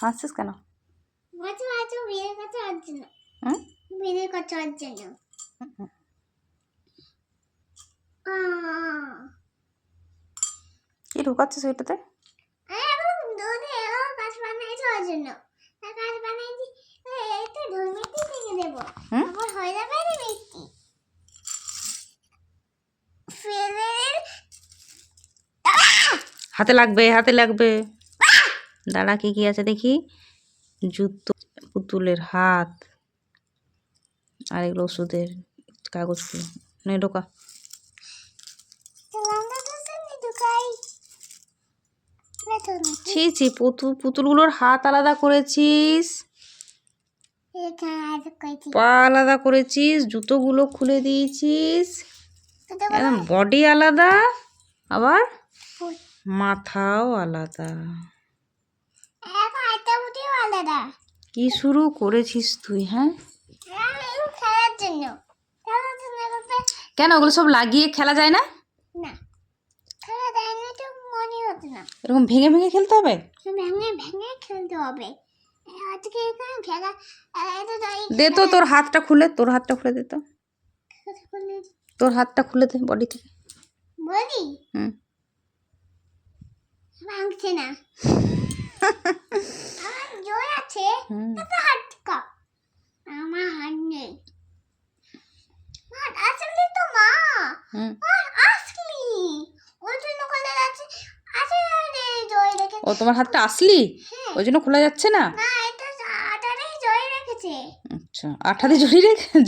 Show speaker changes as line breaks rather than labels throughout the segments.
হাসছিস কেন? কি ঢুকাচ্ছিস ওইটাতে? হাতে লাগবে, হাতে লাগবে। দাঁড়া, কি কি আছে দেখি। জুতো, পুতুলের হাত, আর এগুলো ওষুধের কাগজ দিয়ে নে ঢোকা। ছি ছি, পুতুলগুলোর হাত আলাদা করেছিস, পা আলাদা করেছিস, জুতোগুলো খুলে দিয়েছিস, একদম বডি আলাদা, আবার মাথাও আলাদা। কি শুরু করেছিস তুই? হ্যাঁ, কেন ওগুলো সব লাগিয়ে খেলা যায় না? এরকম ভেঙে ভেঙে খেলতে হবে? দে তো তোর হাতটা খুলে, তোর হাতটা খুলে দে তো, তোর হাতটা খুলে দে বডি থেকে।
ভাঙছে না। জোর আছে, আমার হাত নেই। আসলে তো মা আসলি ওই জন্য খোলা যাচ্ছে।
ও তোমার হাতটা আসলি, ওই জন্য খোলা যাচ্ছে না?
না, এটা আটারেই জড়িয়ে রেখেছে।
আচ্ছা, আঠা দিয়ে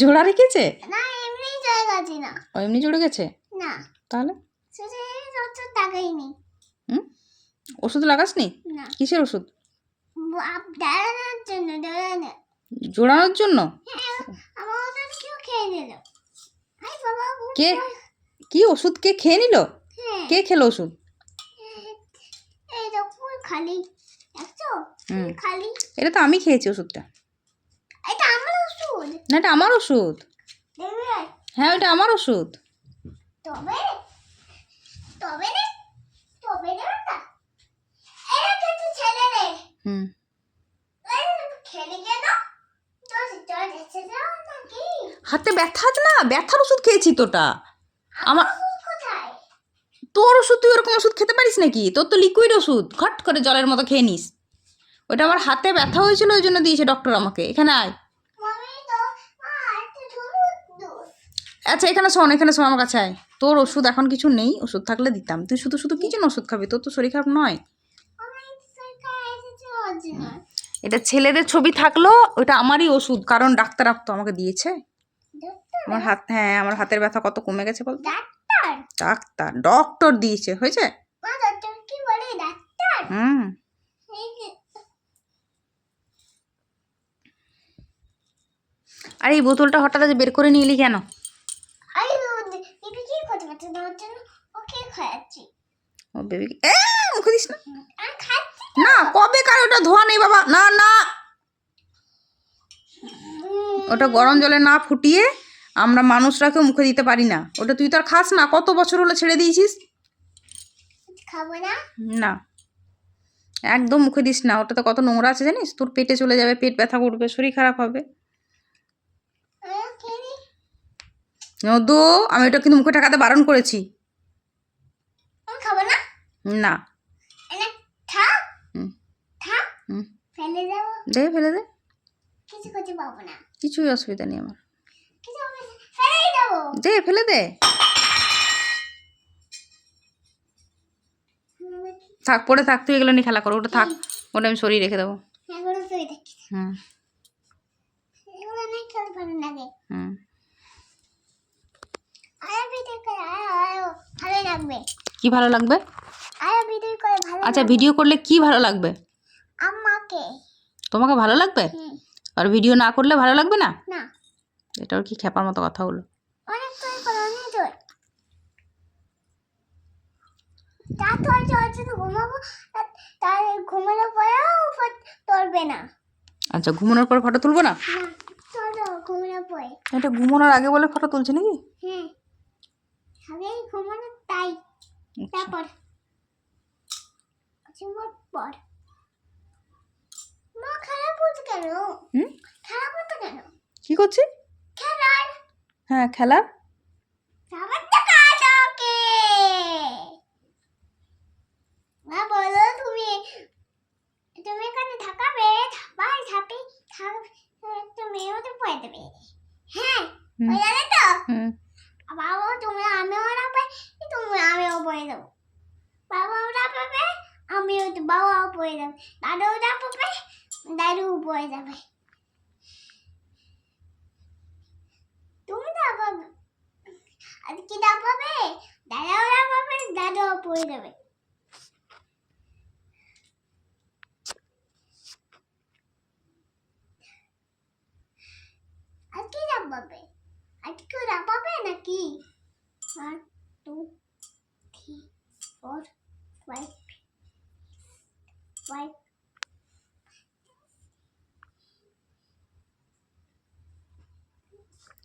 জোড়া রেখেছে?
না, এমনি জড়ে গেছে না।
ও এমনি জড়ে গেছে?
না,
তাহলে
ওষুধ লাগাইনি।
ওষুধ লাগাসনি?
না।
কিসের ওষুধ?
দাঁড়ানোর জন্য, দাঁড়ানো।
জোড়ানোর জন্য?
আমার ওষুধ কেউ খেয়ে নিল।
কে? কি ওষুধ কে খেয়ে নিল? কে খেলো ওষুধ?
এই দেখো খালি, দেখছো খালি।
এটা তো আমি খেয়েছি ওষুধটা।
এটা আমার ওষুধ
না, এটা আমার ওষুধ। হ্যাঁ, ওটা আমার ওষুধ।
তবে তবে রে, তবে রে না, এটা কিন্তু ছেলে রে। খেলে কেন?
হাতে ব্যথা আছে না, ব্যথার ওষুধ খেয়েছি তোটা। আমার
কোথায়?
তোর ওষুধ, তুই ওরকম ওষুধ খেতে পারিস নাকি? তোর তো লিকুইড ওষুধ, ঘট করে জলের মতো খেয়ে নিস। ওটা আমার হাতে ব্যথা হয়েছিল, ওই জন্য দিয়েছে ডক্টর আমাকে। এখানে আয়। আচ্ছা, এখানে শোন, এখানে শোন, আমার কাছে আয়। তোর ওষুধ এখন কিছু নেই, ওষুধ থাকলে দিতাম। তুই শুধু শুধু কি জন্য ওষুধ খাবি? তোর তো শরীর খারাপ নয়। এটা ছেলেদের ছবি থাকলো, ওটা আমারই ওষুধ, কারণ ডাক্তার আমাকে দিয়েছে। আমার হাত, হ্যাঁ, আমার হাতের ব্যথা কত কমে গেছে বল। ডাক্তার, ডক্টর দিয়েছে, হয়েছে। আর এই বোতলটা হঠাৎ বের করে নিয়ে এলি কেন? ও বেবি, মুখে দিস না। না, কবে কার ওটা ধোয়া নেই বাবা। না না, ওটা গরম জলে না ফুটিয়ে আমরা মানুষরা কেউ মুখে দিতে পারি না। ওটা তুই তো আর খাস না, কত বছর হলো ছেড়ে দিয়েছিস।
খাবো না।
না, একদম মুখে দিস না। ওটা তো কত নোংরা আছে জানিস, তোর পেটে চলে যাবে, পেট ব্যথা করবে, শরীর খারাপ হবে। নদু, আমি ওটা কিন্তু মুখে ঠাকাতে বারণ করেছি।
খাবো না।
না,
ফেলে দেব।
দে, ফেলে দে।
কিছু করতে পাবো না।
কিছুই অসুবিধা নেই আমার।
ফেলেই দেবো।
দে, ফেলে দে। থাক, পড়ে থাক, তুই এগুলো নিয়ে খেলা করো। ওটা থাক, ওটা আমি সরিয়ে রেখে দেবো। কি ভালো লাগবে? আচ্ছা, ভিডিও করলে কি ভালো লাগবে?
আমাকে।
তোমাকে ভালো লাগবে? আর ভিডিও না করলে ভালো লাগবে না?
না।
এটাও কি খেপার মতো কথা হলো?
অনেক তোর করে, অনেক তোর। তারপর যখন ঘুমাবো, তার ঘুমানোর পরেও তুলবে না।
আচ্ছা, ঘুমানোর পরে ফটো তুলবো না?
চলো, ঘুমানোর পরে।
এটা ঘুমানোর আগে বলে ফটো তুলছে নাকি?
হ্যাঁ, আগে ঘুমানো তাই। তারপর সিমট পর মা খারাপ হচ্ছে কেন?
হুম
খারাপ হতো কেন?
কি করছিস?
খেলার
হ্যাঁ খেলার।
সাবানটা কাটকে মা বলো তুমি তুমি এখানে থাকাবে ভাই ঝাপে তুমিও তো পড়ে দেবে হ্যাঁ
হুম।
পড়ে যাবে তো
হুম
বাবা তুমি আমিও রাখবে তুমি আমিও পড়ে দেবো বাবাও রাখবে আমিও তো বাবাও পড়ে যাবে দাদুও রাখবে দাদুও পড়ে যাবে তুমি রাখবে আর কি রাখবে দাদাও রাখবে দাদুও পড়ে যাবে আর কি রাখবে আর কি রাখবে নাকি 1 2 3 4 5 5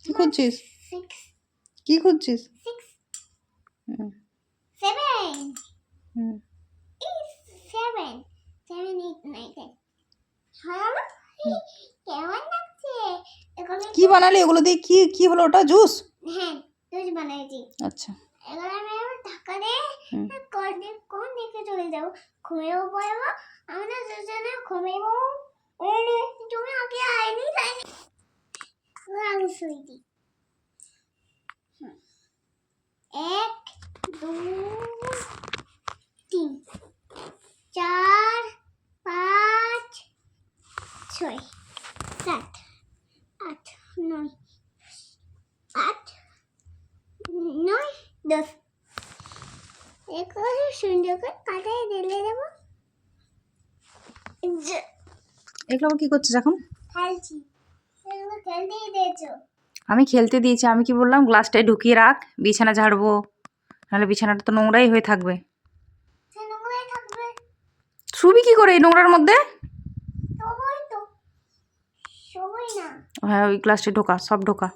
কি খুঁজছিস?
6
কি খুঁজছিস?
6
হুম
7
হুম
7 7 8 9 10 হলো কেমন লাগছে এগুলো
কি বানালি এগুলো দিয়ে? কি কি হলো ওটা? জুস?
হ্যাঁ তুই বানাইছি
আচ্ছা
এগুলো আমি আবার ঢাকা দিয়ে
হুম।
কোন দিকে চলে যাবো ঘুমিয়েও পড়বো আমরা দুজনে ঘুমিয়েও তুমি আগে আইনি তাইনি আমি শুই দিই 1 2 3 4 5 6 7 8 9 8 9 10 একটু সুন্দর করে কাটাই ঢেলে দেবো
এগুলো আবার কি করছিস এখন?
খেলছি এগুলো খেলতেই দিয়েছো
আমি খেলতে দিয়েছি। আমি কি বললাম? গ্লাসটায় ঢুকিয়ে রাখ, বিছানা ঝাড়বো, নাহলে বিছানাটা তো নোংরাই হয়ে থাকবে।
সে নোংরাই থাকবে
শুবি কি করে এই নোংরার মধ্যে?
সবই তো সবই না
হ্যাঁ ওই গ্লাসটা ঢোকা, সব ঢোকা।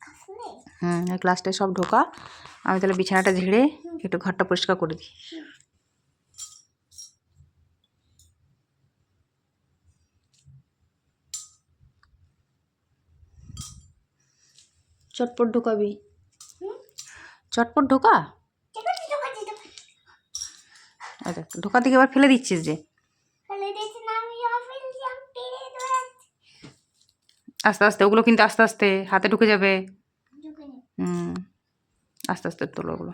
আসলে
হুম ওই গ্লাসটায় সব ঢোকা। আমি তাহলে বিছানাটা ঝেড়ে একটু ঘরটা পরিষ্কার করে দিই। চটপট ঢোকাবি, চটপট ঢোকা।
ঠিক আছে ঠিক আছে ঠিক আছে
আচ্ছা ঢোকা থেকে এবার ফেলে দিচ্ছিস যে?
ফেলে দিয়েছি না আমি ফেলছি আমি পেরে ধরে
আস্তে আস্তে, ওগুলো কিন্তু আস্তে আস্তে হাতে ঢুকে যাবে।
ঢুকে নি
হুম আস্তে আস্তে তোলো ওগুলো।